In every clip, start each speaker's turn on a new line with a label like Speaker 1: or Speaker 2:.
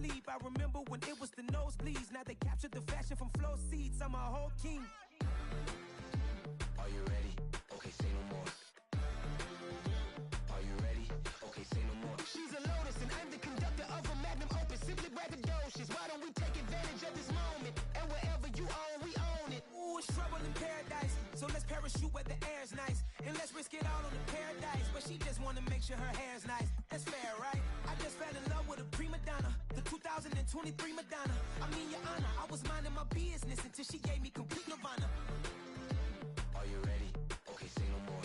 Speaker 1: sleep. I remember when it was the nosebleeds. Now they captured the fashion from flow seats. I'm a whole king.
Speaker 2: Are you ready? Okay, say no more. Are you ready? Okay, say no more.
Speaker 1: She's a lotus and I'm the conductor of a magnum opus. Simply braggadocious. Why don't we take advantage of this moment? And wherever you own, we own it. Ooh, it's trouble in paradise. So let's parachute where the air's nice. And let's risk it all on the paradise. But she just wanna make sure her hair's nice. That's fair, right? I just fell in love with a prima donna. The 2023 Madonna. I mean, your honor, I was minding my business until she gave me complete nirvana.
Speaker 2: Are you ready? Okay, say no more.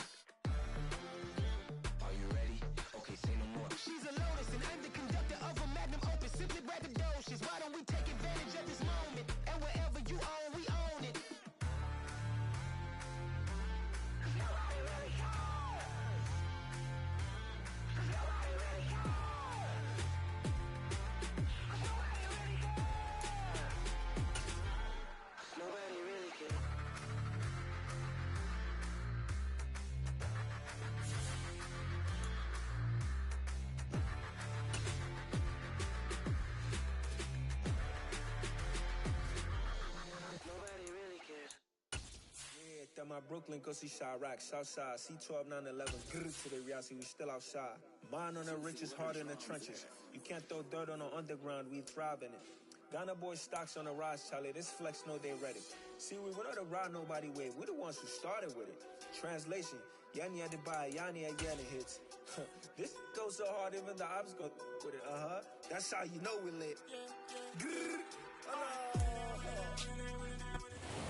Speaker 2: Are you ready? Okay, say no more.
Speaker 1: She's a lotus and I'm the conductor of a magnum opus. Simply braggadocious. Why don't we take advantage of this moment? And wherever you own, we own it. Nobody really cares. Nobody really cares. Nobody really cares.
Speaker 2: Nobody really cares. Nobody really cares.
Speaker 3: Yeah, that my Brooklyn, go see Chirac, Southside, C12, 911, grrr to the reality, we still outside. Mine on the riches, hard in the trenches. You can't throw dirt on the underground, we thrive in it. Ghana boys stocks on the rise, Charlie, this flex know they ready. See, we were not to ride nobody way, we the ones who started with it. Translation, Yanni had to buy, Yanni again it hits. This goes so hard, even the ops go with it, That's how you know we lit. Grrr.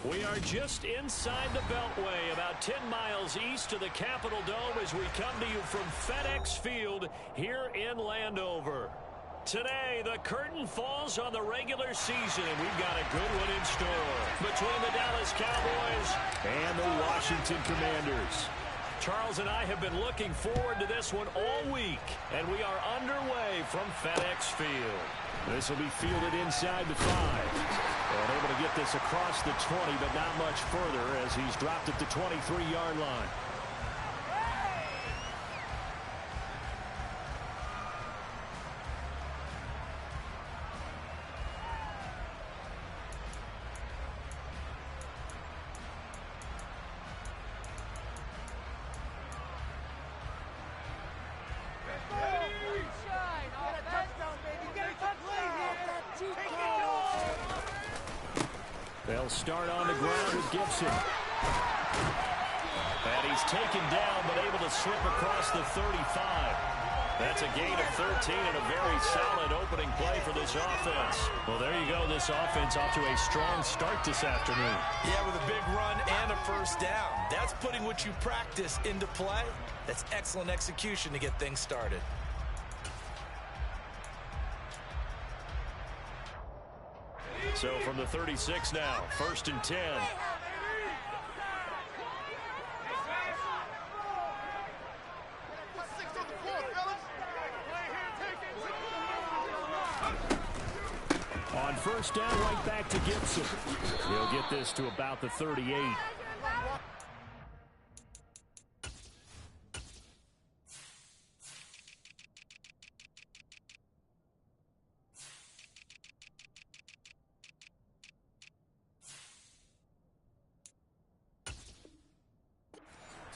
Speaker 4: We are just inside the Beltway, about 10 miles east of the Capitol Dome as we come to you from FedEx Field here in Landover. Today, the curtain falls on the regular season, and we've got a good one in store between the Dallas Cowboys and the Washington Commanders. Charles and I have been looking forward to this one all week, and we are underway from FedEx Field. This will be fielded inside the 5. And able to get this across the 20, but not much further as he's dropped at the 23-yard line. They'll start on the ground with Gibson. And he's taken down, but able to slip across the 35. That's a gain of 13 and a very solid opening play for this offense. Well, there you go. This offense off to a strong start this afternoon.
Speaker 5: Yeah, with a big run and a first down. That's putting what you practice into play. That's excellent execution to get things started.
Speaker 4: So from the 36 now, 1st and 10. On first down, right back to Gibson. He'll get this to about the 38.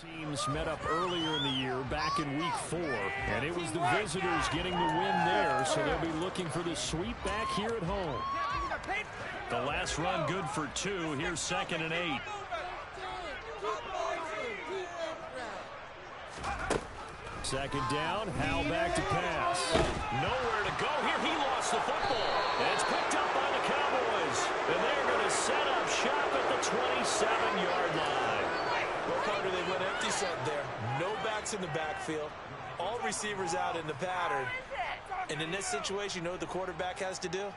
Speaker 4: Teams met up earlier in the year, back in week 4, and it was the visitors getting the win there, so they'll be looking for the sweep back here at home. The last run good for 2. Here's 2nd and 8. Second down, Howell back to pass. Nowhere to go here. He lost the football. And it's picked up by the Cowboys. And they're going to set up shop at the 27-yard line.
Speaker 5: Well, Carter, they went empty set there. No backs in the backfield. All receivers out in the pattern. And in this situation, you know what the quarterback has to do?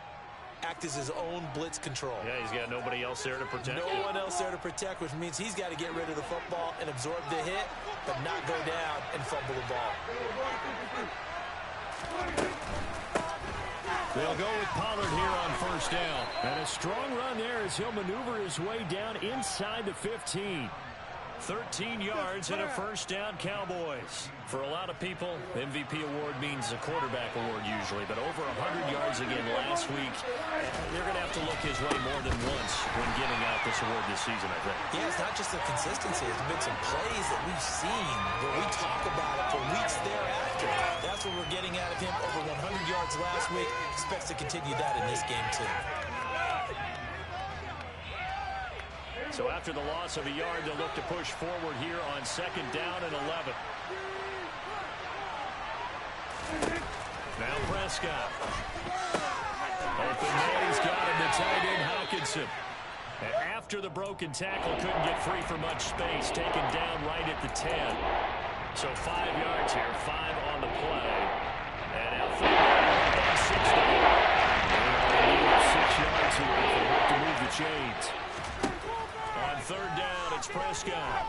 Speaker 5: Act as his own blitz control.
Speaker 4: Yeah, he's got nobody else there to protect.
Speaker 5: No one else there to protect, which means he's got to get rid of the football and absorb the hit, but not go down and fumble the ball.
Speaker 4: They'll go with Pollard here on first down. And a strong run there as he'll maneuver his way down inside the 15. 13 yards and a first down, Cowboys. For a lot of people, MVP award means a quarterback award usually, but over 100 yards again last week. They're going to have to look his way more than once when giving out this award this season, I think.
Speaker 5: Yeah, it's not just the consistency. There's been some plays that we've seen where we talk about it for weeks thereafter. That's what we're getting out of him. Over 100 yards last week. Expects to continue that in this game, too.
Speaker 4: So after the loss of a yard, they'll look to push forward here on 2nd down and 11. Now Prescott. Open man, he's got him, the tight end Hawkinson. And after the broken tackle, couldn't get free for much space. Taken down right at the 10. So 5 yards here, 5 on the play. And now 3 yards, 6 down. They need 6 yards here if they hope to move the chains. On 3rd down, it's Prescott.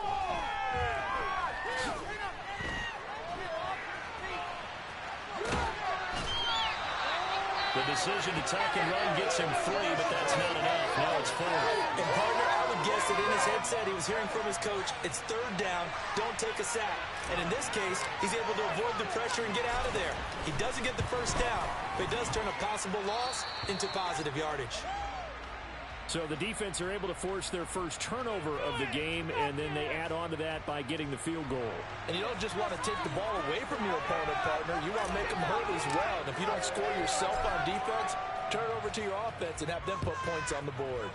Speaker 4: The decision to tuck and run gets him 3, but that's not enough. Now it's 4.
Speaker 5: And partner, I would guess that in his headset he was hearing from his coach, it's 3rd down, don't take a sack. And in this case, he's able to avoid the pressure and get out of there. He doesn't get the first down, but he does turn a possible loss into positive yardage.
Speaker 4: So the defense are able to force their first turnover of the game, and then they add on to that by getting the field goal.
Speaker 5: And you don't just want to take the ball away from your opponent, partner. You want to make them hurt as well. And if you don't score yourself on defense, turn it over to your offense and have them put points on the board.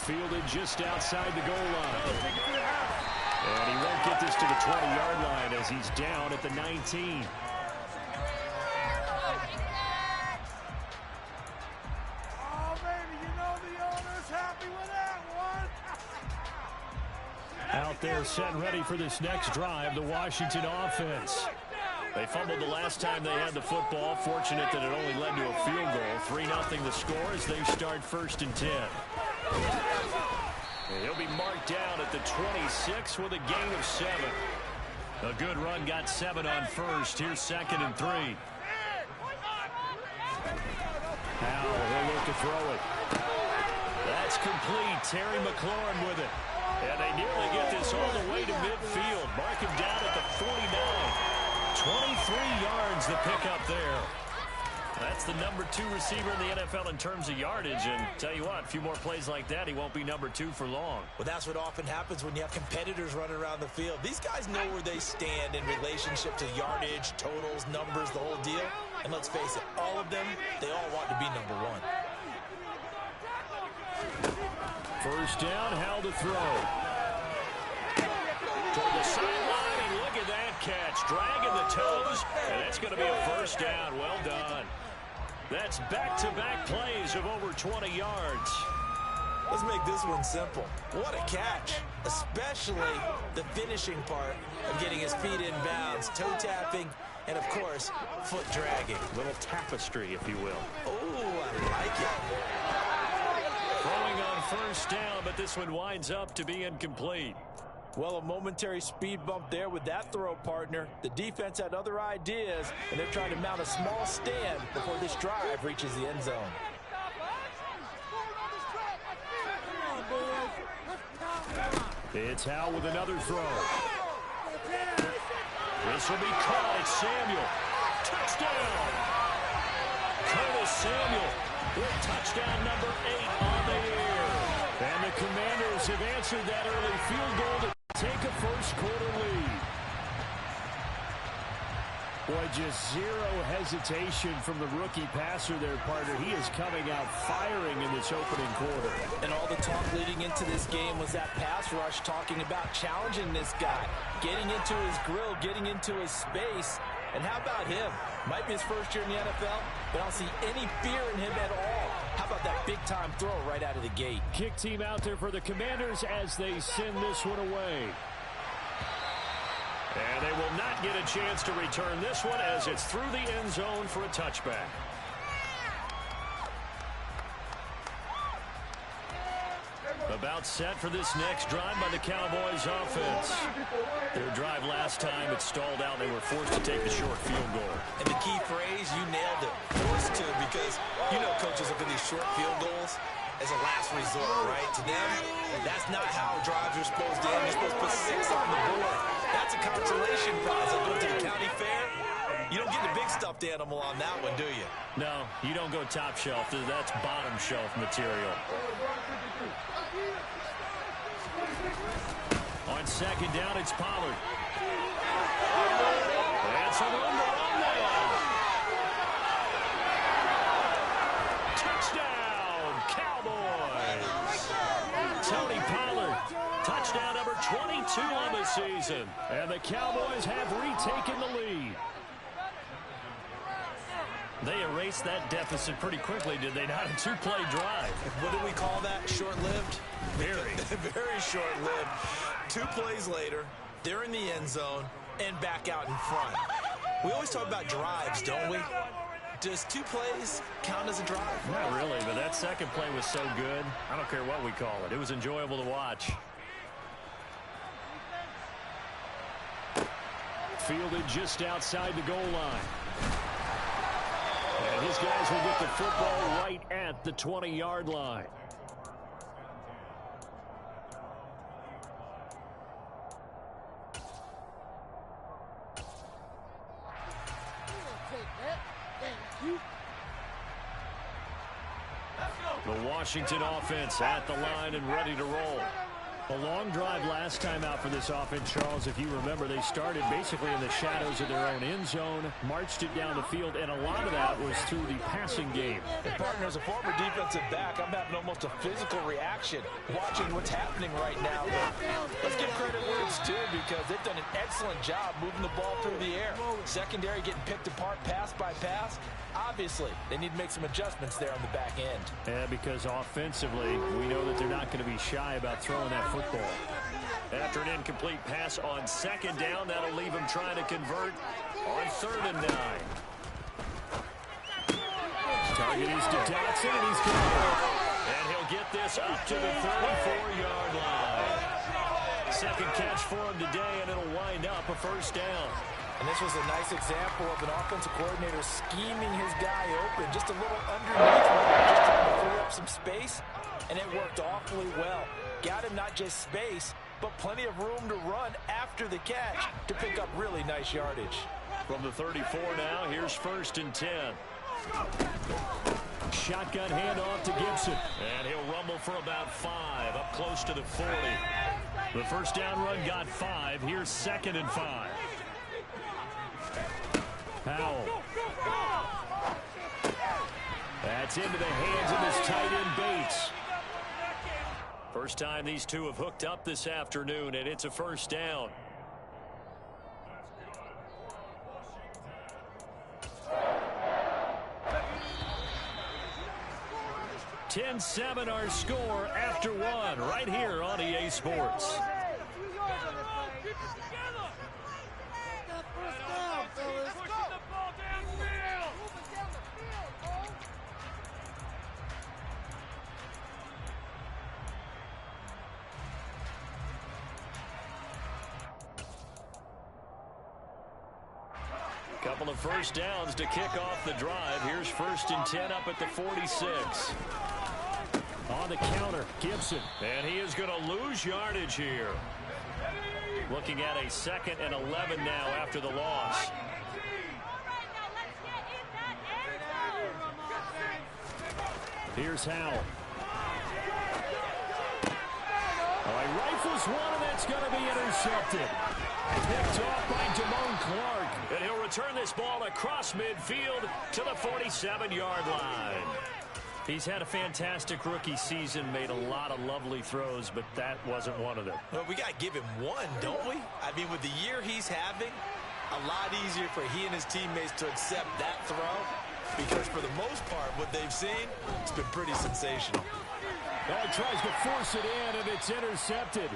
Speaker 4: Fielded just outside the goal line. And he won't get this to the 20-yard line as he's down at the 19. Out there set and ready for this next drive, the Washington offense. They fumbled the last time they had the football. Fortunate that it only led to a field goal. 3-0 the score as they start 1st and 10. And he'll be marked down at the 26 with a gain of 7. A good run got 7 on 1st. Here's 2nd and 3. Howell, he'll look to throw it. That's complete. Terry McLaurin with it. And they nearly get this all the way to midfield. Mark him down at the 49. 23 yards the pickup there. That's the number 2 receiver in the NFL in terms of yardage. And tell you what, a few more plays like that, he won't be number 2 for long.
Speaker 5: Well, that's what often happens when you have competitors running around the field. These guys know where they stand in relationship to yardage, totals, numbers, the whole deal. And let's face it, all of them, they all want to be number 1.
Speaker 4: First down, Howell to throw. Toward the sideline, and look at that catch. Dragging the toes, and that's going to be a first down. Well done. That's back-to-back plays of over 20 yards.
Speaker 5: Let's make this one simple. What a catch, especially the finishing part of getting his feet in bounds, toe tapping, and, of course, foot dragging.
Speaker 4: Little tapestry, if you will.
Speaker 5: Oh, I like it.
Speaker 4: Throwing on first down, but this one winds up to be incomplete.
Speaker 5: Well, a momentary speed bump there with that throw, partner. The defense had other ideas, and they're trying to mount a small stand before this drive reaches the end zone.
Speaker 4: It's Howell with another throw. This will be caught. It's Samuel. Touchdown! Curtis Samuel with touchdown number 8 on the year. And the Commanders have answered that early field goal to take a first-quarter lead. Boy, just zero hesitation from the rookie passer there, partner. He is coming out firing in this opening quarter.
Speaker 5: And all the talk leading into this game was that pass rush, talking about challenging this guy, getting into his grill, getting into his space. And how about him? Might be his first year in the NFL, but I don't see any fear in him at all. How about that big-time throw right out of the gate?
Speaker 4: Kick team out there for the Commanders as they send this one away. And they will not get a chance to return this one as it's through the end zone for a touchback. About set for this next drive by the Cowboys offense. Their drive last time, it stalled out. They were forced to take the short field goal.
Speaker 5: And the key phrase, you nailed it. Forced to, because you know coaches look at these short field goals. as a last resort, right? To them, that's not how drives are supposed to end. You're supposed to put 6 on the board. That's a consolation prize. Like going to the county fair, you don't get the big stuffed animal on that one, do you?
Speaker 4: No, you don't go top shelf. That's bottom shelf material. On second down, it's Pollard. That's a run to run there. Touchdown, Cowboys. Tony Pollard, touchdown number 22 on the season. And the Cowboys have retaken the lead. They erased that deficit pretty quickly, did they not? A 2-play drive.
Speaker 5: What do we call that? Short-lived?
Speaker 4: Very.
Speaker 5: Very short-lived. 2 plays later, they're in the end zone and back out in front. We always talk about drives, don't we? Does 2 plays count as a drive?
Speaker 4: Not really, but that second play was so good. I don't care what we call it. It was enjoyable to watch. Fielded just outside the goal line. And his guys will get the football right at the 20-yard line. The Washington offense at the line and ready to roll. A long drive last time out for this offense, Charles. If you remember, they started basically in the shadows of their own end zone, marched it down the field, and a lot of that was through the passing game.
Speaker 5: And partner, as a former defensive back, I'm having almost a physical reaction watching what's happening right now. But let's give credit where it's due, because they've done an excellent job moving the ball through the air. Secondary getting picked apart pass by pass. Obviously, they need to make some adjustments there on the back end.
Speaker 4: Yeah, because offensively, we know that they're not going to be shy about throwing that football. After an incomplete pass on second down, that'll leave him trying to convert on 3rd and 9. Target is to Dotson, and he's gone. And he'll get this up to the 34-yard line. Second catch for him today, and it'll wind up a 1st down.
Speaker 5: And this was a nice example of an offensive coordinator scheming his guy open, just a little underneath him, just trying to free up some space, and it worked awfully well. Got him not just space, but plenty of room to run after the catch to pick up really nice yardage.
Speaker 4: From the 34 now, here's 1st and 10. Shotgun handoff to Gibson. And he'll rumble for about 5, up close to the 40. The 1st down run got 5. Here's 2nd and 5. Powell. That's into the hands of his tight end Bates. First time these two have hooked up this afternoon, and it's a 1st down. (10-7) our score after 1 right here on EA Sports. Couple of 1st downs to kick off the drive. Here's 1st and 10 up at the 46. On the counter, Gibson. And he is going to lose yardage here. Looking at a 2nd and 11 now after the loss. Here's Howell. He rifles one, and that's going to be intercepted. Picked off by Damone Clark. And he'll return this ball across midfield to the 47-yard line. He's had a fantastic rookie season, made a lot of lovely throws, but that wasn't one of them.
Speaker 5: Well, we got to give him one, don't we? I mean, with the year he's having, a lot easier for he and his teammates to accept that throw, because for the most part, what they've seen, it's been pretty sensational.
Speaker 4: Oh, he tries to force it in, and it's intercepted.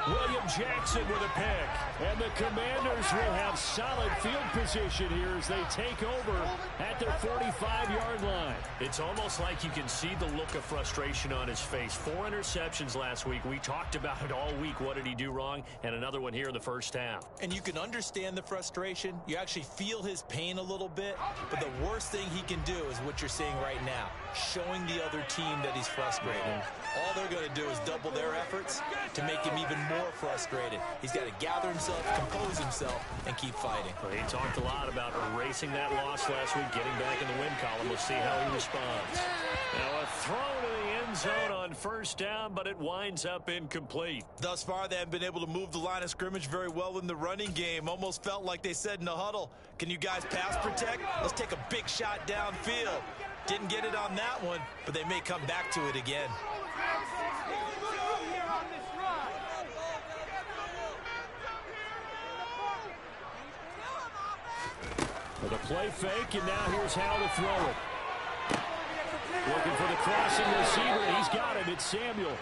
Speaker 4: William Jackson with a pick. And the Commanders will have solid field position here as they take over at their 45-yard line. It's almost like you can see the look of frustration on his face. 4 interceptions last week. We talked about it all week. What did he do wrong? And another one here in the first half.
Speaker 5: And you can understand the frustration. You actually feel his pain a little bit. But the worst thing he can do is what you're seeing right now, showing the other team that he's frustrated. All they're going to do is double their efforts to make him even more frustrated. He's got to gather himself, compose himself, and keep fighting.
Speaker 4: Well, he talked a lot about erasing that loss last week, getting back in the win column. We'll see how he responds. Now a throw to the end zone on first down, but it winds up incomplete.
Speaker 5: Thus far, they haven't been able to move the line of scrimmage very well in the running game. Almost felt like they said in the huddle, can you guys pass protect? Let's take a big shot downfield. Didn't get it on that one, but they may come back to it again.
Speaker 4: With a play fake, and now here's how to throw it. Looking for the crossing receiver. He's got it. It's Samuel.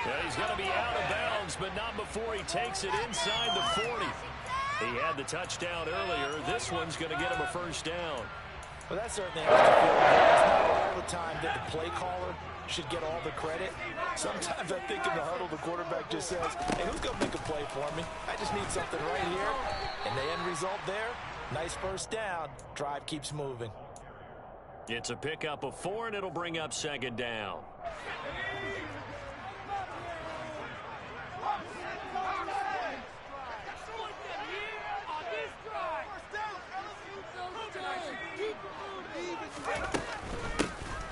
Speaker 4: Yeah, he's going to be out of bounds, but not before he takes it inside the 40. He had the touchdown earlier. This one's going to get him a first down.
Speaker 5: Well, that certainly has to feel good. It's not all the time that the play caller should get all the credit. Sometimes I think in the huddle, the quarterback just says, hey, who's going to make a play for me? I just need something right here. And the end result there, nice first down. Drive keeps moving.
Speaker 4: It's a pickup of 4, and it'll bring up second down.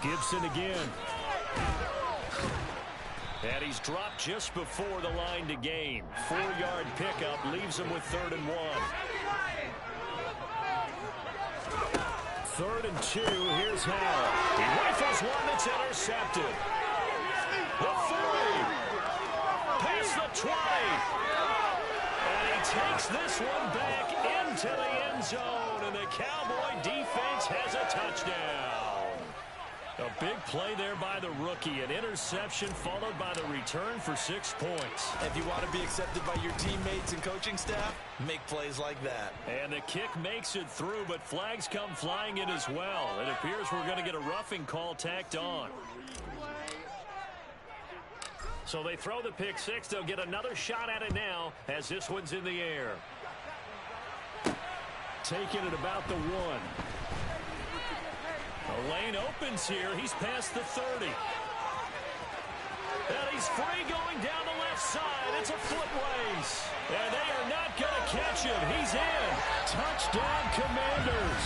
Speaker 4: Gibson again. And he's dropped just before the line to gain. 4-yard pickup leaves him with 3rd and 1. 3rd and 2. Here's Howell. He rifles one that's intercepted. The 40. Past the 20. And he takes this one back into the end zone. And the Cowboy defense has a touchdown. A big play there by the rookie. An interception followed by the return for 6 points.
Speaker 5: If you want to be accepted by your teammates and coaching staff, make plays like that.
Speaker 4: And the kick makes it through, but flags come flying in as well. It appears we're going to get a roughing call tacked on. So they throw the pick 6. They'll get another shot at it now as this one's in the air. Taking it about the 1. The lane opens here. He's past the 30. And he's free going down the left side. It's a foot race. And they are not going to catch him. He's in. Touchdown, Commanders.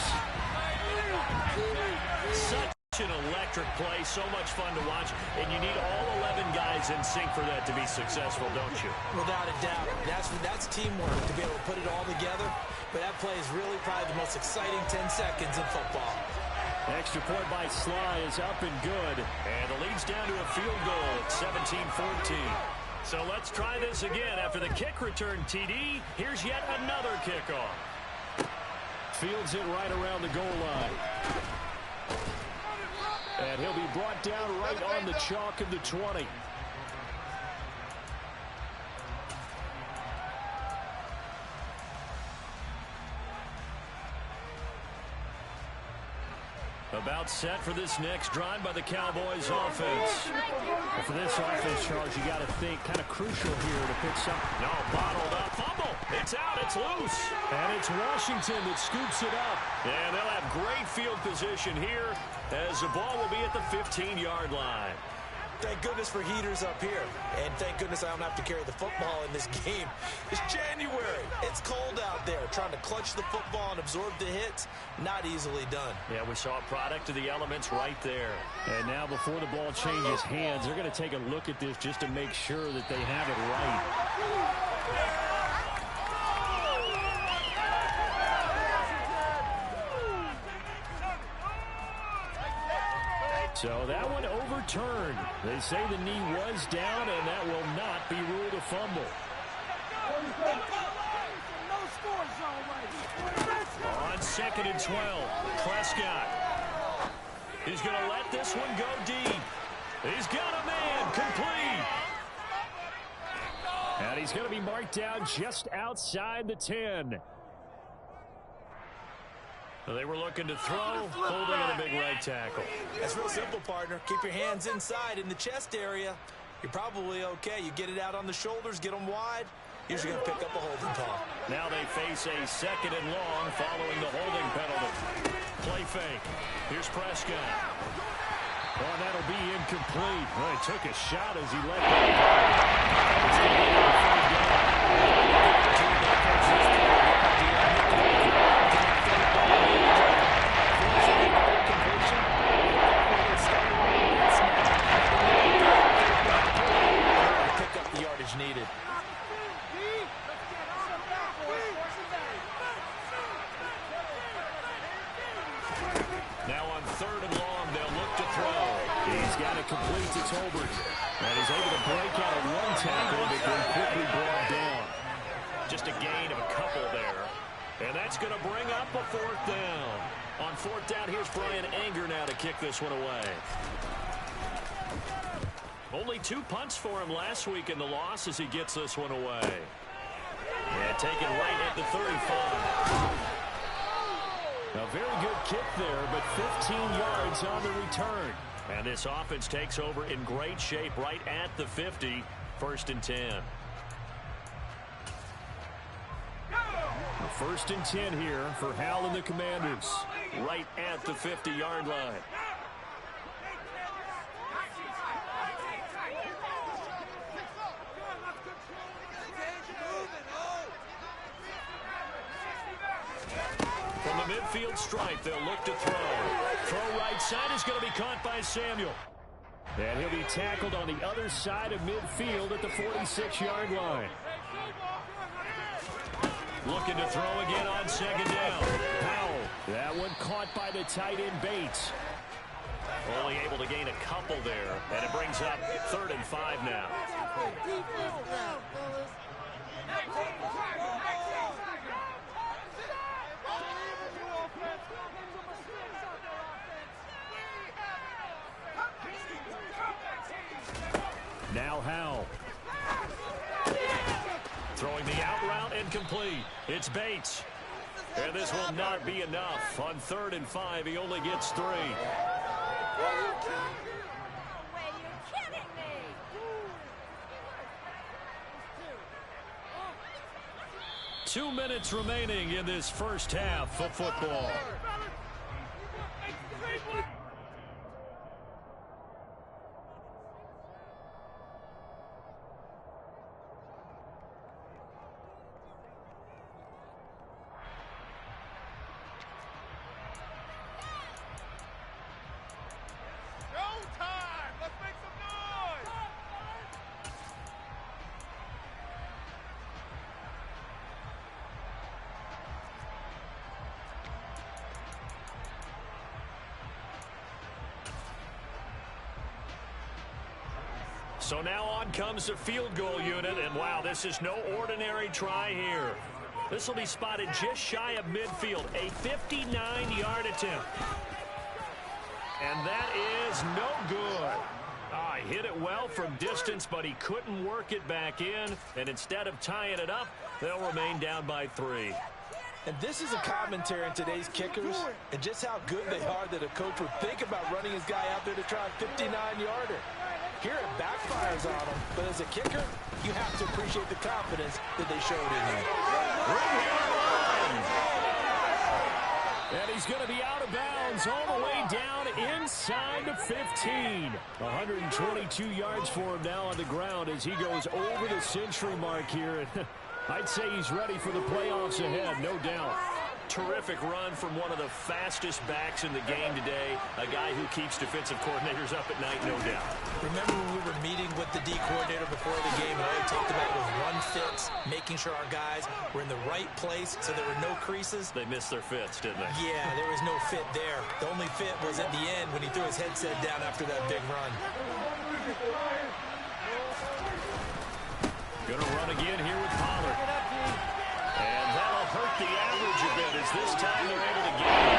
Speaker 4: Such an electric play. So much fun to watch. And you need all 11 guys in sync for that to be successful, don't you?
Speaker 5: Without a doubt. That's teamwork to be able to put it all together. But that play is really probably the most exciting 10 seconds in football.
Speaker 4: Extra point by Sly is up and good. And the lead's down to a field goal at 17-14. So let's try this again. After the kick return TD, here's yet another kickoff. Fields it right around the goal line. And he'll be brought down right on the chalk of the 20. About set for this next drive by the Cowboys offense. For this offense, Charles, you got to think kind of crucial here to pick something. No, bottled up, fumble. It's out, it's loose. And it's Washington that scoops it up. And they'll have great field position here as the ball will be at the 15-yard line.
Speaker 5: Thank goodness for heaters up here. And thank goodness I don't have to carry the football in this game. It's January. It's cold out there. Trying to clutch the football and absorb the hits, not easily done.
Speaker 4: Yeah, we saw a product of the elements right there. And now before the ball changes hands, they're going to take a look at this just to make sure that they have it right. So that one overturned. They say the knee was down, and that will not be ruled a fumble. On 2nd and 12, Prescott. He's going to let this one go deep. He's got a man complete. And he's going to be marked down just outside the 10. They were looking to throw, holding in a big right tackle.
Speaker 5: That's real simple, partner. Keep your hands inside in the chest area. You're probably okay. You get it out on the shoulders, get them wide. Usually going to pick up a holding call.
Speaker 4: Now they face a 2nd and long following the holding penalty. Play fake. Here's Prescott. Oh, that'll be incomplete. Well, he took a shot as he let go. It's going to be a third
Speaker 5: Pick up the yardage needed.
Speaker 4: Now on 3rd and long, they'll look to throw. He's got it complete to Tolbert. And he's able to break out of one tackle before quickly brought down. Just a gain of a couple there. And that's going to bring up a 4th down. On 4th down, here's Brian Anger now to kick this one away. Only 2 punts for him last week in the loss as he gets this one away. And taken right at the 35. A very good kick there, but 15 yards on the return. And this offense takes over in great shape right at the 50, 1st and 10. The 1st and 10 here for Hal and the Commanders, right at the 50-yard line. From the midfield stripe, they'll look to throw. Throw right side is going to be caught by Samuel. And he'll be tackled on the other side of midfield at the 46-yard line. Looking to throw again on 2nd down. Powell. That one caught by the tight end Bates. Only able to gain a couple there. And it brings up 3rd and 5 now. Now Howell. Throwing the out route incomplete. It's Bates. And this will not be enough. On 3rd and 5, he only gets 3. 2 minutes remaining in this first half of football. So now on comes the field goal unit, and wow, this is no ordinary try here. This will be spotted just shy of midfield, a 59-yard attempt. And that is no good. He hit it well from distance, but he couldn't work it back in, and instead of tying it up, they'll remain down by 3.
Speaker 5: And this is a commentary on today's kickers and just how good they are that a coach would think about running his guy out there to try a 59-yarder. Here it backfires on him, but as a kicker, you have to appreciate the confidence that they showed in him.
Speaker 4: And he's going to be out of bounds all the way down inside the 15. 122 yards for him now on the ground as he goes over the century mark here. And I'd say he's ready for the playoffs ahead, no doubt. Terrific run from one of the fastest backs in the game today. A guy who keeps defensive coordinators up at night, no doubt.
Speaker 5: Remember when we were meeting with the D coordinator before the game, and all we talked about was run fits, making sure our guys were in the right place so there were no creases?
Speaker 4: They missed their fits, didn't they?
Speaker 5: Yeah, there was no fit there. The only fit was at the end when he threw his headset down after that big run.
Speaker 4: Gonna run again here with Pollard. And that'll hurt the average a bit as this time they're able to get it.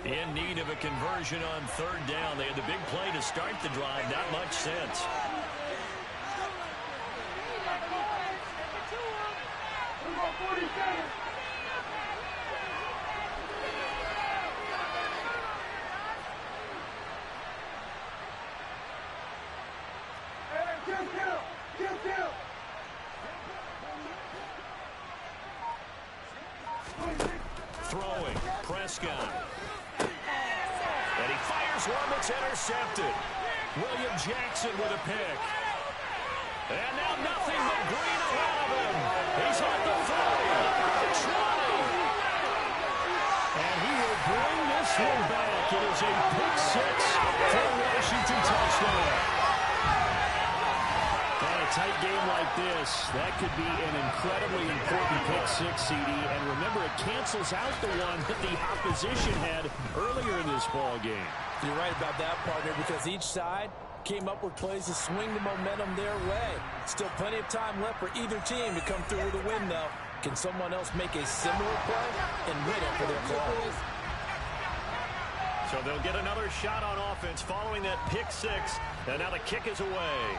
Speaker 4: In need of a conversion on third down. They had the big play to start the drive. Not much sense. Throwing, Prescott. And he fires one that's intercepted. William Jackson with a pick. And now nothing but green ahead of him. He's at the 30, 20. And he will bring this one back. It is a pick six for a Washington touchdown. And a tight game like this, that could be an incredibly important pick six, CD. And remember, it cancels out the one that the opposition had earlier in this ball game.
Speaker 5: You're right about that, partner, because each side came up with plays to swing the momentum their way. Still plenty of time left for either team to come through with a win, though. Can someone else make a similar play and win it for their club?
Speaker 4: So they'll get another shot on offense following that pick six. And now the kick is away.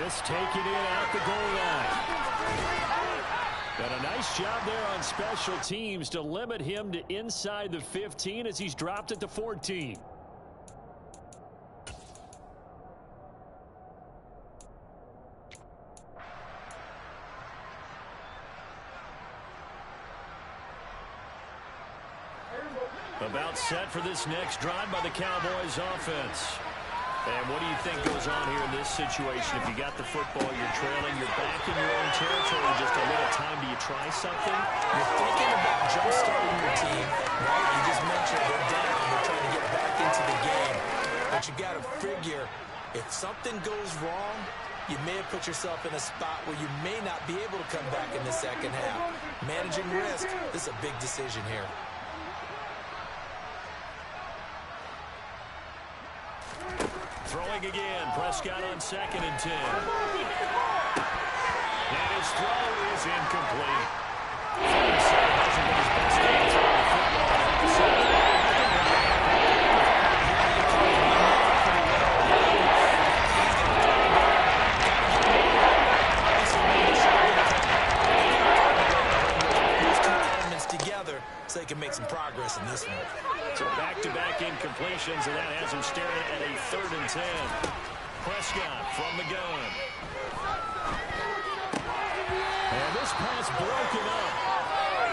Speaker 4: This taking it at the goal line. And a nice job there on special teams to limit him to inside the 15 as he's dropped at the 14. About set for this next drive by the Cowboys offense. And what do you think goes on here in this situation? If you got the football, you're trailing, you're back in your own territory, just a little time. Do you try something?
Speaker 5: You're thinking about jump-starting your team, right? You just mentioned they're down. They're trying to get back into the game. But you got to figure, if something goes wrong, you may have put yourself in a spot where you may not be able to come back in the second half. Managing risk, this is a big decision here.
Speaker 4: Throwing again, Prescott on 2nd and 10. And his throw is incomplete. Hasn't been his best game throwing the football.
Speaker 5: Those two elements together so they can make some progress in this one.
Speaker 4: So back-to-back incompletions, and that has him staring at a 3rd and 10. Prescott from the gun. And this pass broken up.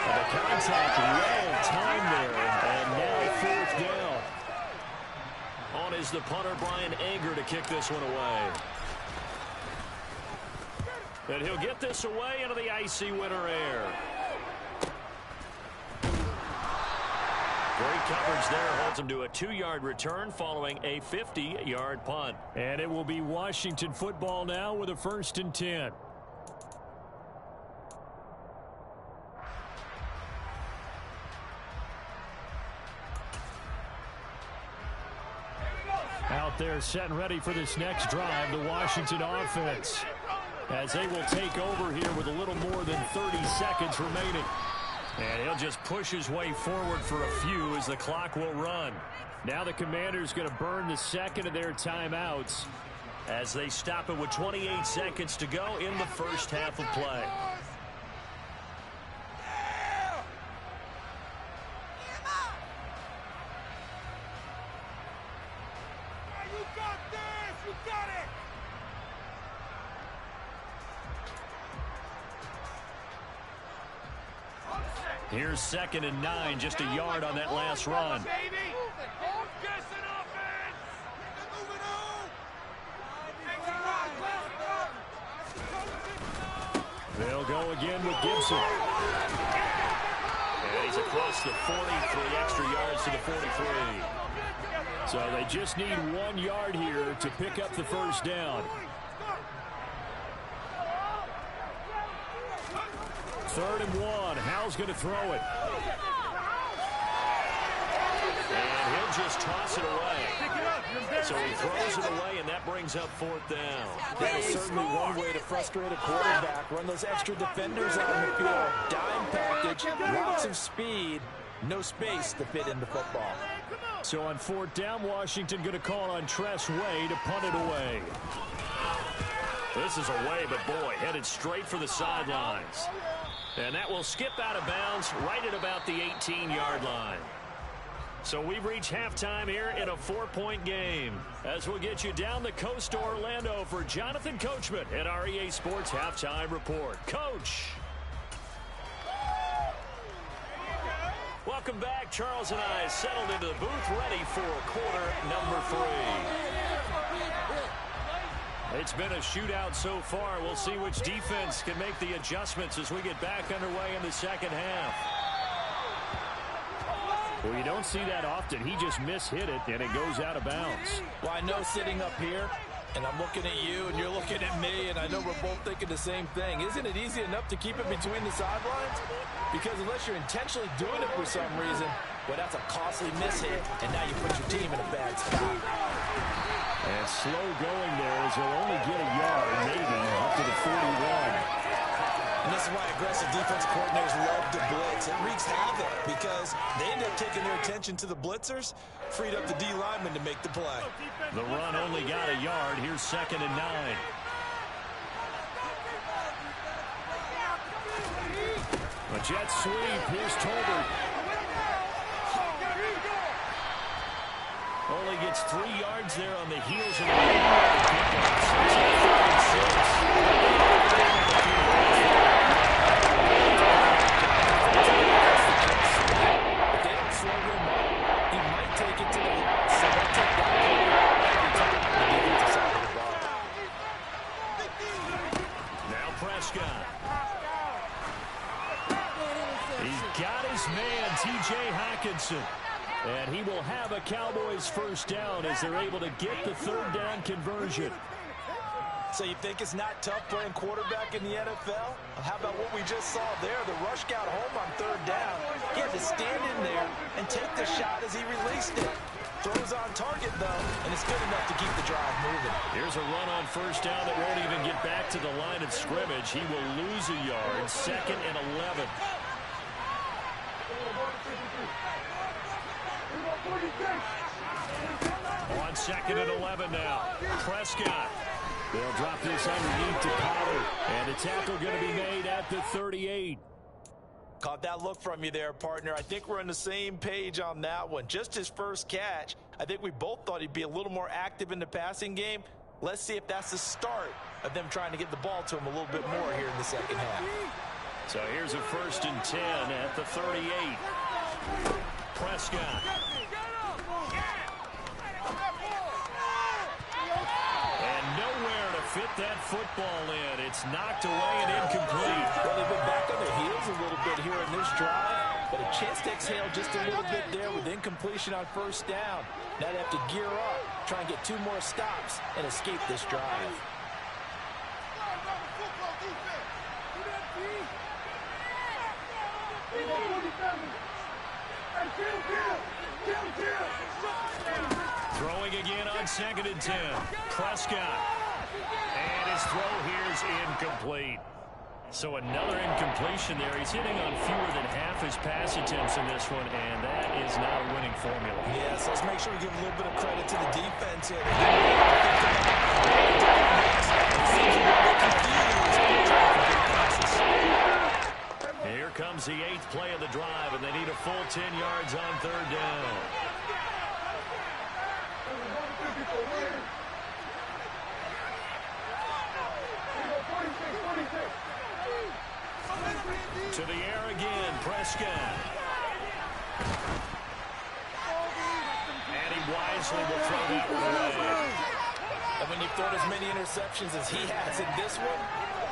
Speaker 4: And the contact well timed there, and now 4th down. On is the punter, Brian Anger, to kick this one away. And he'll get this away into the icy winter air. Great coverage there, holds him to a 2-yard return following a 50-yard punt. And it will be Washington football now with a 1st and 10. Out there set and ready for this next drive, the Washington offense, as they will take over here with a little more than 30 seconds remaining. And he'll just push his way forward for a few as the clock will run. Now the Commanders going to burn the second of their timeouts as they stop it with 28 seconds to go in the first half of play. Here's 2nd and 9, just a yard on that last run. They'll go again with Gibson. And he's across the 43 extra yards to the 43. So they just need 1 yard here to pick up the 1st down. 3rd and 1. Howell's going to throw it. And he'll just toss it away. So he throws it away, and that brings up 4th down.
Speaker 5: That is certainly one way to frustrate a quarterback. Run those extra defenders out in the field. Dime package, lots of speed, No space to fit in the football.
Speaker 4: So on 4th down, Washington going to call on Tress Way to punt it away. This is away, but boy, headed straight for the sidelines. And that will skip out of bounds right at about the 18-yard line. So we've reached halftime here in a 4-point game. As we'll get you down the coast to Orlando for Jonathan Coachman at our EA Sports Halftime Report. Coach. Welcome back. Charles and I settled into the booth, ready for quarter number 3. It's been a shootout so far. We'll see which defense can make the adjustments as we get back underway in the second half. Well, you don't see that often. He just mishit it, and it goes out of bounds.
Speaker 5: Well, I know sitting up here, and I'm looking at you, and you're looking at me, and I know we're both thinking the same thing. Isn't it easy enough to keep it between the sidelines? Because unless you're intentionally doing it for some reason, well, that's a costly mishit, and now you put your team in a bad spot.
Speaker 4: And slow going there as they'll only get a yard, maybe, up to the 41.
Speaker 5: And this is why aggressive defense coordinators love to blitz. It wreaks havoc because they end up taking their attention to the blitzers, freed up the D lineman to make the play.
Speaker 4: The run only got a yard. Here's 2nd and 9. A jet sweep. Here's Tolbert. Only gets 3 yards there on the heels of the 8-yard pickup. If they don't slow him up, he might take it to the house. So they'll take that every time on the defensive side of the ball. Now Prescott. He's got his man, T.J. Hockenson. And he will have a Cowboys first down as they're able to get the 3rd down conversion.
Speaker 5: So you think it's not tough playing quarterback in the NFL? How about what we just saw there? The rush got home on 3rd down. He had to stand in there and take the shot as he released it. Throws on target, though, and it's good enough to keep the drive moving. Here's a run on 1st down that won't even get back to the line of scrimmage. He will lose a yard. 2nd and 11. On 2nd and 11 now. Prescott. They'll drop this underneath to Pollard. And a tackle going to be made at the 38. Caught that look from you there, partner. I think we're on the same page on that one. Just his first catch. I think we both thought he'd be a little more active in the passing game. Let's see if that's the start of them trying to get the ball to him a little bit more here in the second half. So here's a 1st and 10 at the 38. Prescott. And nowhere to fit that football in. It's knocked away and incomplete. Well, they've been back on their heels a little bit here in this drive, but a chance to exhale just a little bit there with incompletion on 1st down. Now they have to gear up, try and get 2 more stops and escape this drive. Throwing again on 2nd and 10. Prescott. And his throw here is incomplete. So another incompletion there. He's hitting on fewer than half his pass attempts in this one, and that is not a winning formula. Yes, let's make sure we give a little bit of credit to the defense here. Here comes the 8th play of the drive, and they need a full 10 yards on 3rd down. To the air again, Prescott. And he wisely will throw that one away. And when you've thrown as many interceptions as he has in this one,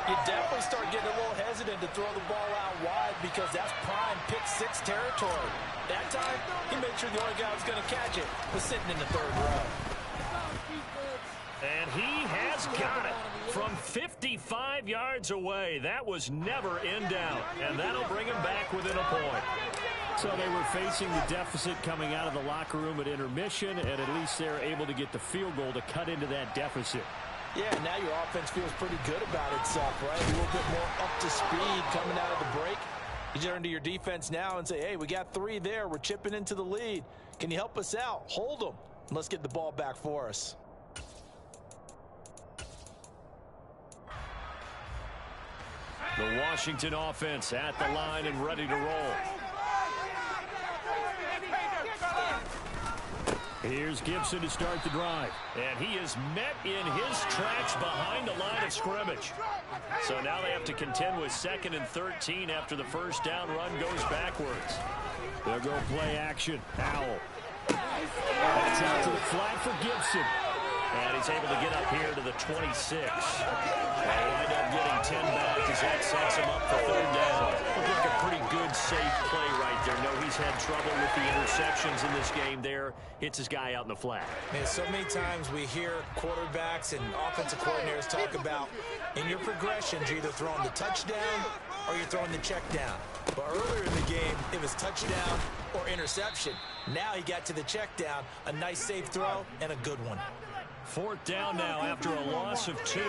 Speaker 5: you definitely start getting a little hesitant to throw the ball out wide because that's prime pick-6 territory. That time, he made sure the only guy who was going to catch it was sitting in the 3rd row. And he has got it from 55 yards away. That was never in doubt, and that'll bring him back within a point. So they were facing the deficit coming out of the locker room at intermission, and at least they're able to get the field goal to cut into that deficit. Yeah, now your offense feels pretty good about itself, right? A little bit more up to speed coming out of the break. You turn to your defense now and say, hey, we got 3 there. We're chipping into the lead. Can you help us out? Hold them. Let's get the ball back for us.
Speaker 4: The Washington offense at the line and ready to roll. Here's Gibson to start the drive. And he is met in his tracks behind the line of scrimmage. So now they have to contend with 2nd and 13 after the first down run goes backwards. They'll go play action. Howell. That's out to the flat for Gibson. And he's able to get up here to the 26. They'll wind up getting 10 back as that sets him up for 3rd down. Looked like a pretty good, safe play right there. No, he's had trouble with the interceptions in this game there. Hits his guy out in the flat.
Speaker 5: Man, so many times we hear quarterbacks and offensive coordinators talk about in your progressions, you're either throwing the touchdown or you're throwing the check down. But earlier in the game, it was touchdown or interception. Now he got to the check down, a nice safe throw, and a good one.
Speaker 4: 4th down now after a loss of 2.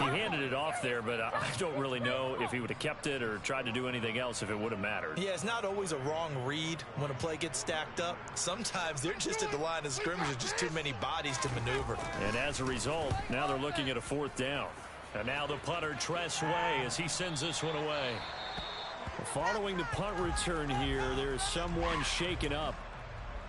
Speaker 4: He handed it off there, but I don't really know if he would have kept it or tried to do anything else if it would have mattered.
Speaker 5: Yeah, it's not always a wrong read when a play gets stacked up. Sometimes they're just at the line of scrimmage with just too many bodies to maneuver.
Speaker 4: And as a result, now they're looking at a 4th down. And now the punter, Tress Way, as he sends this one away. Following the punt return here, there's someone shaken up.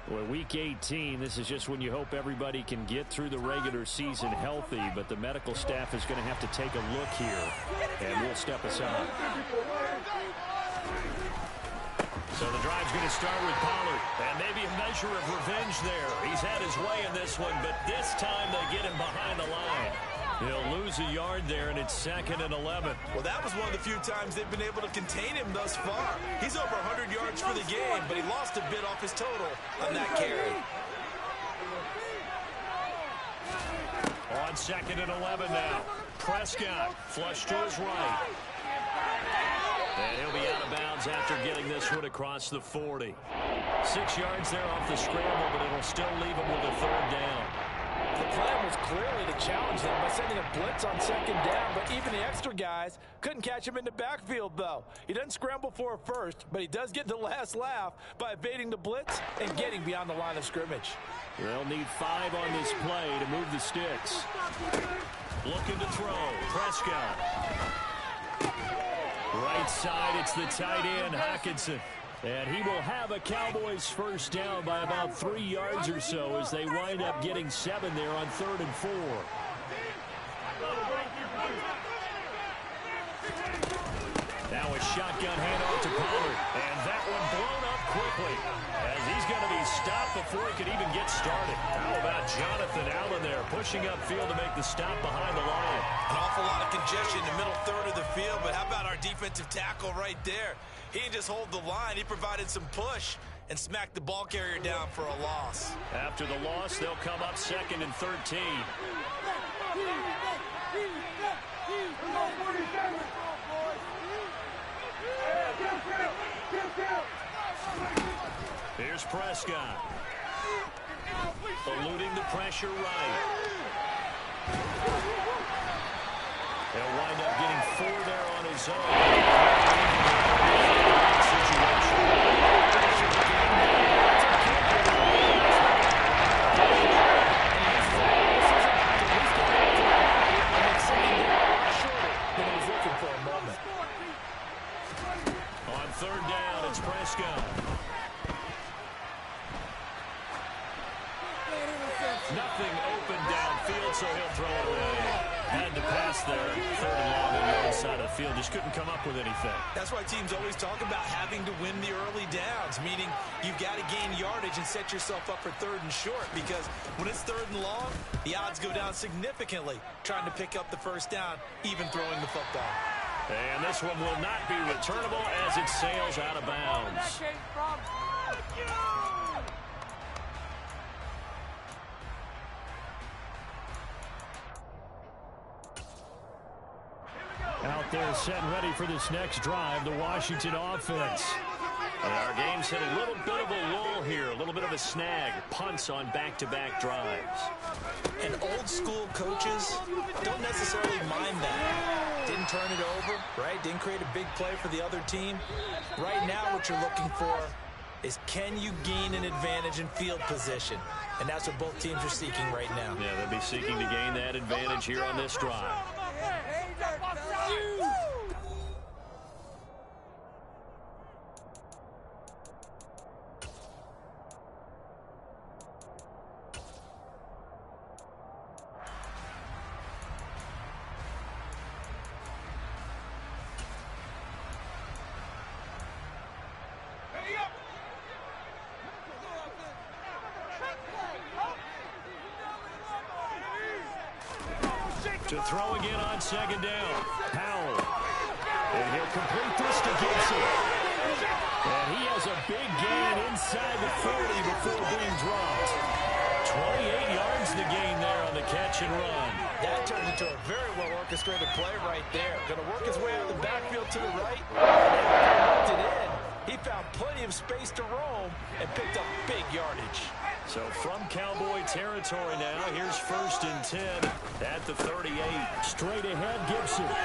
Speaker 4: Well, week 18, this is just when you hope everybody can get through the regular season healthy, but the medical staff is going to have to take a look here, and we'll step aside. So the drive's going to start with Pollard, and maybe a measure of revenge there. He's had his way in this one, but this time they get him behind the line. He'll lose a yard there, and it's 2nd and 11.
Speaker 5: Well, that was one of the few times they've been able to contain him thus far. He's over 100 yards for the game, but he lost a bit off his total on that carry.
Speaker 4: On 2nd and 11 now. Prescott flush to his right. And he'll be out of bounds after getting this one across the 40. 6 yards there off the scramble, but it'll still leave him with a 3rd down.
Speaker 5: The plan was clearly to challenge them by sending a blitz on 2nd down, but even the extra guys couldn't catch him in the backfield, though. He doesn't scramble for a first, but he does get the last laugh by evading the blitz and getting beyond the line of scrimmage.
Speaker 4: They'll need 5 on this play to move the sticks. Looking to throw. Prescott. Right side, it's the tight end, Hockenson. And he will have a Cowboys 1st down by about 3 yards or so as they wind up getting 7 there on 3rd and 4. Now a shotgun handoff to Pollard. And that one blown up quickly as he's going to be stopped before he could even get started. How about Jonathan Allen there pushing upfield to make the stop behind the line?
Speaker 5: An awful lot of congestion in the middle 3rd of the field, but how about our defensive tackle right there? He didn't just hold the line. He provided some push and smacked the ball carrier down for a loss.
Speaker 4: After the loss, they'll come up 2nd and 13. Here's Prescott. Eluding the pressure right. He'll wind up getting 4 there on his own. On 3rd down, it's Prescott. Nothing open downfield, so he'll throw it away. Had to pass there. 3rd and long on the other side of the field. Just couldn't come up with anything.
Speaker 5: That's why teams always talk about having to win the early downs, meaning you've got to gain yardage and set yourself up for 3rd and short, because when it's 3rd and long, the odds go down significantly trying to pick up the 1st down, even throwing the football.
Speaker 4: And this one will not be returnable as it sails out of bounds. Out there set and ready for this next drive, the Washington offense. And our game's hit a little bit of a lull here, a little bit of a snag. Punts on back-to-back drives.
Speaker 5: And old school coaches don't necessarily mind that. Didn't turn it over, right? Didn't create a big play for the other team. Right now what you're looking for is, can you gain an advantage in field position? And that's what both teams are seeking right now.
Speaker 4: Yeah, they'll be seeking to gain that advantage here on this drive. To throw again on second down. Powell. And he'll complete this to Gibson. And he has a big gain inside the 40 before being dropped. 28 yards to gain there on the catch and run.
Speaker 5: That turned into a very well-orchestrated play right there. Going to work his way out of the backfield to the right. And after he hooked it in, he found plenty of space to roam and picked up big yardage.
Speaker 4: So from Cowboy territory now, here's 1st and 10 at the 38. Straight ahead, Gibson. They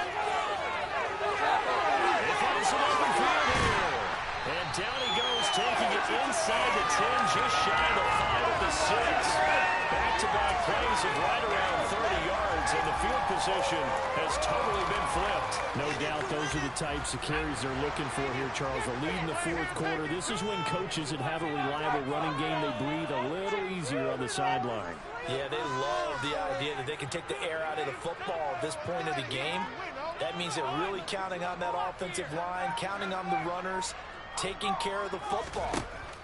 Speaker 4: find some open field here. And down he goes, taking it inside the 10, just shy of the 5 at the 6. Back-to-back plays of right around 30 yards, and the field position has totally been flipped.
Speaker 6: No doubt those are the types of carries they're looking for here, Charles. A lead in the 4th quarter. This is when coaches that have a reliable running game, they breathe a little easier on the sideline.
Speaker 5: Yeah, they love the idea that they can take the air out of the football at this point of the game. That means they're really counting on that offensive line, counting on the runners, taking care of the football.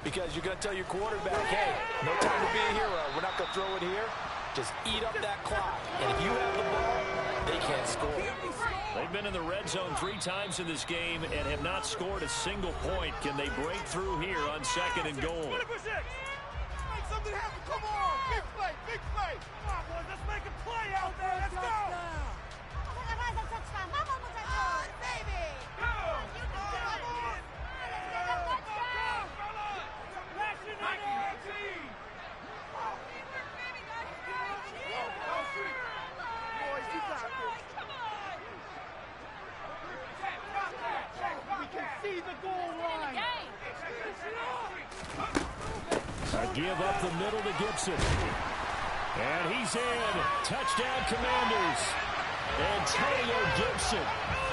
Speaker 5: Because you're going to tell your quarterback, hey, no time to be a hero. We're not going to throw it here. Just eat up that clock. And if you have the ball, they can't score.
Speaker 4: They've been in the red zone 3 times in this game and have not scored a single point. Can they break through here on 2nd and goal?
Speaker 7: Make something happen. Come on. Big play. Big play. Come on, boys. Let's make a play out there. Let's go. Baby. Go.
Speaker 6: A give up the middle to Gibson. And he's in. Touchdown, Commanders. Antonio Gibson,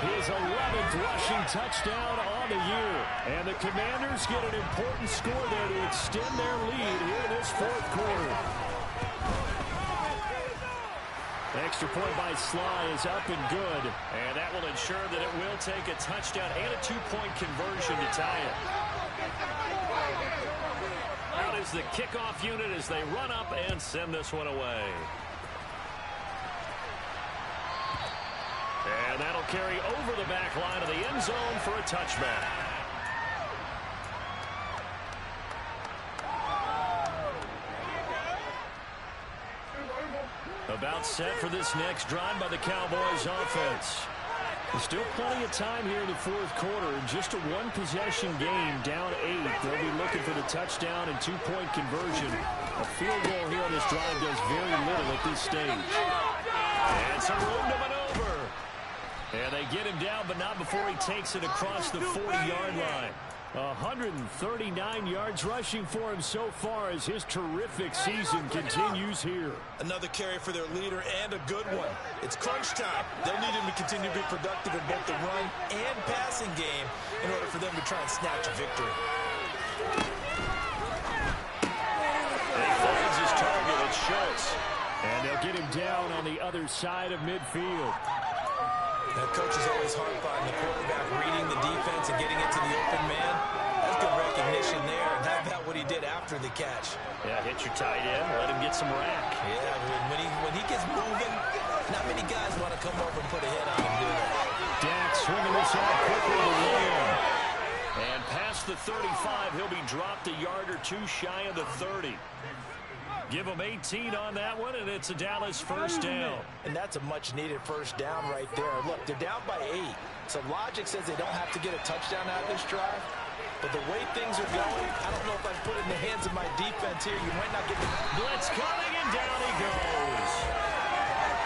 Speaker 6: his 11th rushing touchdown on the year. And the Commanders get an important score there to extend their lead here in this 4th quarter. Extra point by Sly is up and good.
Speaker 4: And that will ensure that it will take a touchdown and a 2-point conversion to tie it. Out is the kickoff unit as they run up and send this one away. And that'll carry over the back line of the end zone for a touchback. About set for this next drive by the Cowboys offense.
Speaker 6: There's still plenty of time here in the 4th quarter. Just a 1-possession game, down 8. They'll be looking for the touchdown and 2-point conversion. A field goal here on this drive does very little at this stage.
Speaker 4: And some room to maneuver. And they get him down, but not before he takes it across the 40-yard line.
Speaker 6: 139 yards rushing for him so far as his terrific season continues here.
Speaker 5: Another carry for their leader and a good one. It's crunch time. They'll need him to continue to be productive in both the run and passing game in order for them to try and snatch a victory.
Speaker 4: And he finds his target. It's Schultz.
Speaker 6: And they'll get him down on the other side of midfield.
Speaker 5: That coach is always hard on the quarterback reading the defense and getting it to the open man. That's good recognition there. And how about what he did after the catch?
Speaker 4: Yeah, hit your tight end, let him get some rack.
Speaker 5: Yeah, when he gets moving, not many guys want to come over and put a hit on him, do they?
Speaker 6: Dak swinging this out quickly to Lamb.
Speaker 4: And past the 35, he'll be dropped a yard or 2 shy of the 30. Give them 18 on that one, and it's a Dallas 1st down.
Speaker 5: And that's a much-needed 1st down right there. Look, they're down by 8. So logic says they don't have to get a touchdown out of this drive. But the way things are going, I don't know if I'd put it in the hands of my defense here. You might not get the
Speaker 4: blitz coming, and down he goes.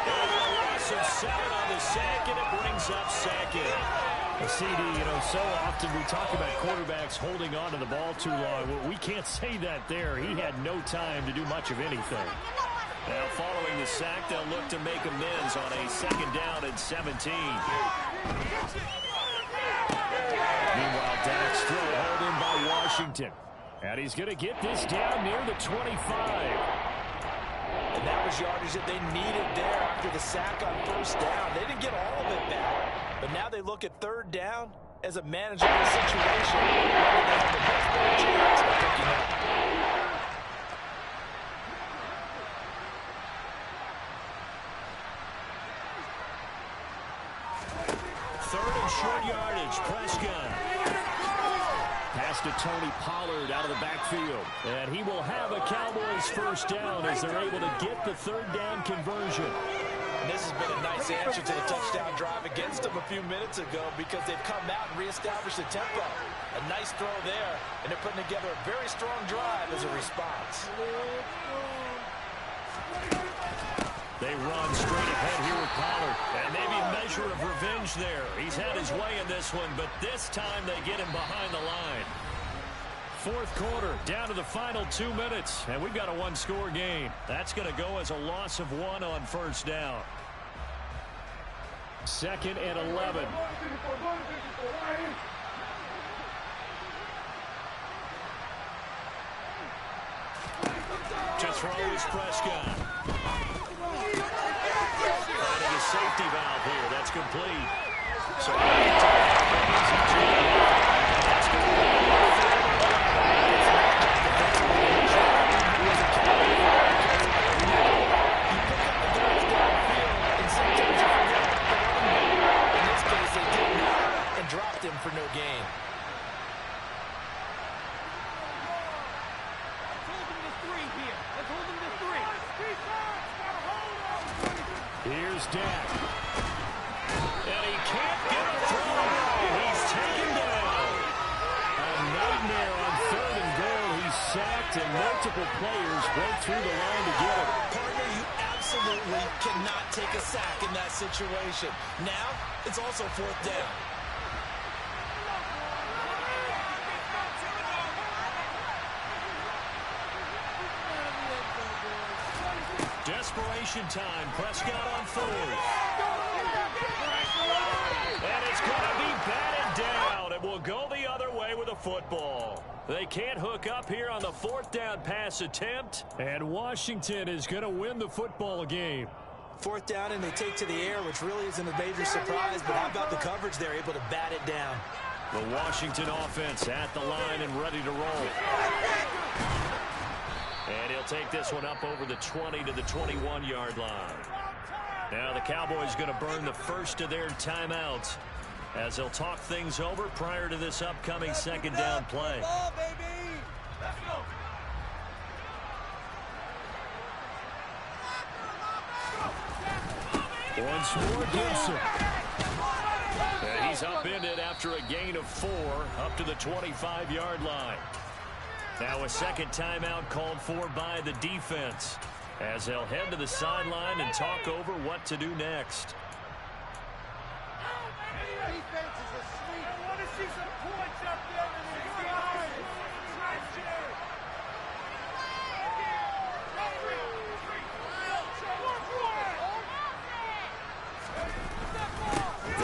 Speaker 4: And a loss of 7 on the the sack, and it brings up second.
Speaker 6: CD, you know, so often we talk about quarterbacks holding on to the ball too long. Well, we can't say that there. He had no time to do much of anything.
Speaker 4: Now, following the sack, they'll look to make amends on a 2nd down and 17.
Speaker 6: Meanwhile, Dak's still held in by Washington. And he's going to get this down near the 25.
Speaker 5: And that was yardage that they needed there after the sack on 1st down. They didn't get all of it back. But now they look at 3rd down as a manageable situation. They have the much better chance of picking up.
Speaker 4: Third and short yardage, Prescott.
Speaker 6: Pass to Tony Pollard out of the backfield. And he will have a Cowboys 1st down as they're able to get the 3rd down conversion.
Speaker 5: And this has been a nice answer to the touchdown drive against them a few minutes ago because they've come out and reestablished the tempo. A nice throw there, and they're putting together a very strong drive as a response.
Speaker 4: They run straight ahead here with Pollard. And maybe a measure of revenge there. He's had his way in this one, but this time they get him behind the line.
Speaker 6: 4th quarter, down to the final 2 minutes, and we've got a 1-score game.
Speaker 4: That's going to go as a loss of 1 on 1st down.
Speaker 6: 2nd and 11.
Speaker 4: To throw is Prescott. Finding a safety valve here. That's complete. So that's going to be
Speaker 5: dropped him for no gain.
Speaker 6: Here's Dak.
Speaker 4: And he can't get a throw away. He's taken down.
Speaker 6: A nightmare on 3rd and goal. He's sacked, and multiple players break through the line to get him.
Speaker 5: Partner, you absolutely cannot take a sack in that situation. Now, it's also 4th down.
Speaker 4: Desperation time. Prescott on 4th. And it's going to be batted down. It will go the other way with a football. They can't hook up here on the 4th down pass attempt.
Speaker 6: And Washington is going to win the football game.
Speaker 5: 4th down, and they take to the air, which really isn't a major surprise. But how about the coverage? They're able to bat it down.
Speaker 4: The Washington offense at the line and ready to roll. And he'll take this one up over the 20 to the 21-yard line. Now the Cowboys going to burn the first of their timeouts as they'll talk things over prior to this upcoming 2nd down play.
Speaker 6: Once more, Gibson.
Speaker 4: And he's upended after a gain of 4 up to the 25-yard line. Now a 2nd timeout called for by the defense as they'll head to the sideline and talk over what to do next.
Speaker 7: Defense is asleep. I want to see some points up there.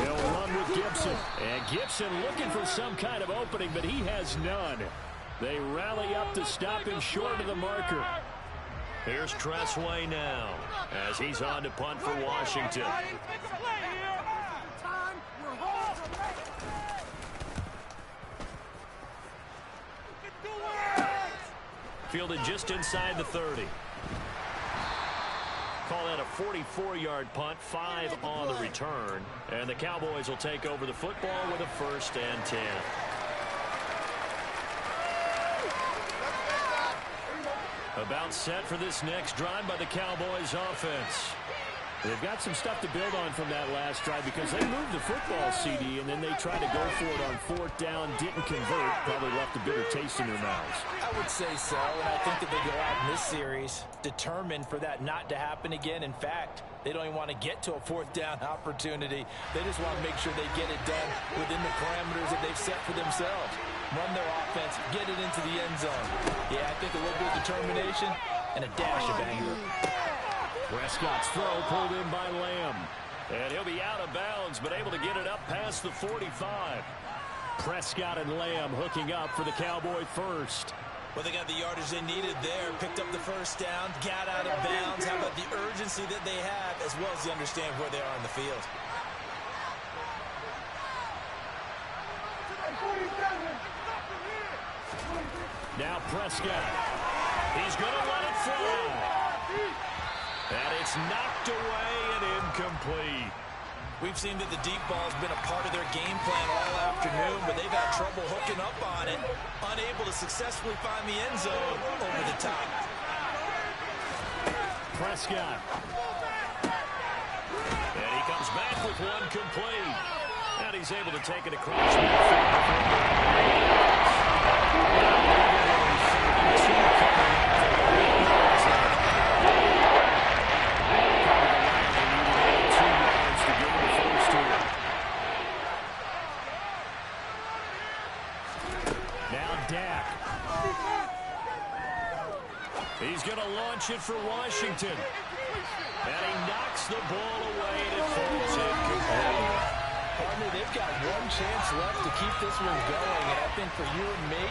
Speaker 6: They'll run with Gibson. And Gibson looking for some kind of opening, but he has none. They rally up to stop him short of the marker.
Speaker 4: Here's Tressway now as he's on to punt for Washington. Fielded just inside the 30. Call that a 44-yard punt, 5 on the return. And the Cowboys will take over the football with a 1st and 10. About set for this next drive by the Cowboys offense.
Speaker 6: They've got some stuff to build on from that last drive because they moved the football, CD, and then they tried to go for it on 4th down, didn't convert, probably left a bitter taste in their mouths.
Speaker 5: I would say so, and I think that they go out in this series determined for that not to happen again. In fact, they don't even want to get to a 4th down opportunity. They just want to make sure they get it done within the parameters that they've set for themselves. Run their offense, get it into the end zone. Yeah, I think a little bit of determination and a dash of anger.
Speaker 6: Prescott's throw pulled in by Lamb. And he'll be out of bounds, but able to get it up past the 45. Prescott and Lamb hooking up for the Cowboy first.
Speaker 5: Well, they got the yardage they needed there. Picked up the first down, got out of bounds. How about the urgency that they have, as well as the understand where they are on the field.
Speaker 6: Now Prescott. He's going to let it fly. And it's knocked away and incomplete.
Speaker 5: We've seen that the deep ball has been a part of their game plan all afternoon, but they've had trouble hooking up on it, unable to successfully find the end zone over the top.
Speaker 6: Prescott. And he comes back with one complete. And he's able to take it across midfield. He's going to launch it for Washington. And he knocks the ball away and it falls incomplete.
Speaker 5: Partner, they've got one chance left to keep this one going. And I think for you and me,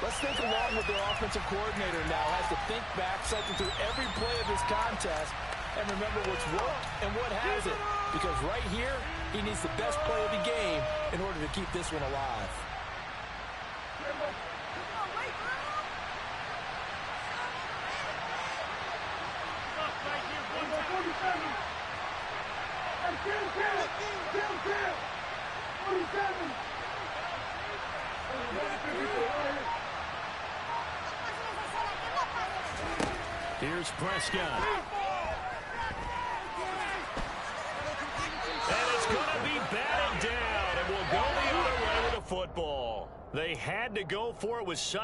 Speaker 5: let's think along with their offensive coordinator now. Has to think back, cycle through every play of this contest, and remember what's worked and what hasn't. Because right here, he needs the best play of the game in order to keep this one alive.
Speaker 6: Here's Prescott. And it's going to be batted down, and will go the other way with the football. They had to go for it with such